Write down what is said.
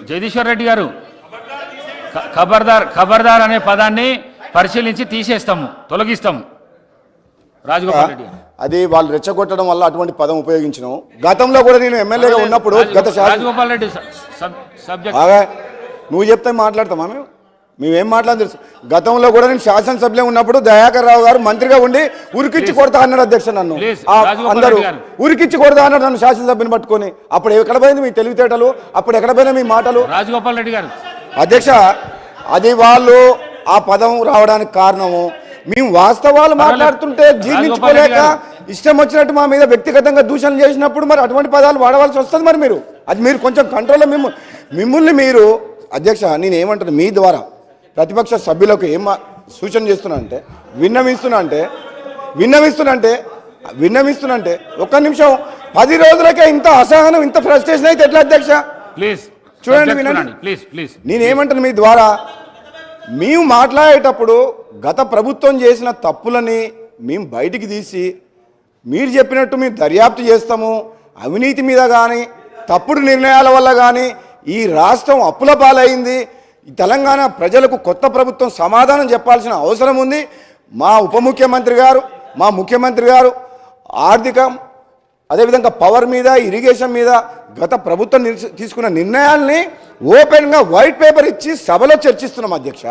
జగదీశ్వర్ రెడ్డి గారు ఖబర్దార్ అనే పదాన్ని పరిశీలించి తీసేస్తాము, తొలగిస్తాము. రాజగోపాల్ రెడ్డి గారు అది వాళ్ళు రెచ్చగొట్టడం వల్ల అటువంటి పదం ఉపయోగించినాం. గతంలో కూడా నేను ఎమ్మెల్యేగా ఉన్నప్పుడు రాజగోపాల్ రెడ్డి సబ్జెక్ట్ నువ్వు చెప్తే మాట్లాడతామా? మేమేం మాట్లాడదు తెలుసు. గతంలో కూడా నేను శాసనసభ్యులే ఉన్నప్పుడు దయాకర్ రావు గారు మంత్రిగా ఉండి ఉరికిచ్చి కొడతా అన్నాడు అధ్యక్ష. నన్ను అందరూ ఉరికిచ్చి కొడతా అన్నాడు నన్ను శాసనసభ్యుని పట్టుకొని. అప్పుడు ఎక్కడ పోయింది మీ తెలివితేటలు? అప్పుడు ఎక్కడ పోయినా మీ మాటలు? రాజగోపాల్ రెడ్డి గారు అధ్యక్ష, అది వాళ్ళు ఆ పదం రావడానికి కారణము మేము వాస్తవాలు మాట్లాడుతుంటే జీర్ణించుకోలేక ఇష్టం వచ్చినట్టు మా మీద వ్యక్తిగతంగా దూషణలు చేసినప్పుడు మరి అటువంటి పదాలు వాడవలసి వస్తుంది. మరి మీరు అది మీరు కొంచెం కంట్రోల్లో మిమ్మల్ని మీరు అధ్యక్ష నేను ఏమంటాను మీ ద్వారా ప్రతిపక్ష సభ్యులకు ఏం సూచన చేస్తున్నా అంటే విన్నవిస్తున్నా ఒక్క నిమిషం 10 రోజులకే ఇంత అసహనం ఇంత ఫ్రస్ట్రేషన్ అయితే ఎట్లా అధ్యక్ష? ప్లీజ్ చూడండి వినండి. ప్లీజ్ నేనేమంటాను మీ ద్వారా మేము మాట్లాడేటప్పుడు గత ప్రభుత్వం చేసిన తప్పులని మేము బయటికి తీసి మీరు చెప్పినట్టు మేము దర్యాప్తు చేస్తాము. అవినీతి మీద కానీ తప్పుడు నిర్ణయాల వల్ల కానీ ఈ రాష్ట్రం అప్పుల పాలైంది. తెలంగాణ ప్రజలకు కొత్త ప్రభుత్వం సమాధానం చెప్పాల్సిన అవసరం ఉంది. మా ఉప ముఖ్యమంత్రి గారు, మా ముఖ్యమంత్రి గారు ఆర్థికం అదేవిధంగా పవర్ మీద ఇరిగేషన్ మీద గత ప్రభుత్వం తీసుకున్న నిర్ణయాల్ని ఓపెన్గా వైట్ పేపర్ ఇచ్చి సభలో చర్చిస్తున్నాం అధ్యక్ష.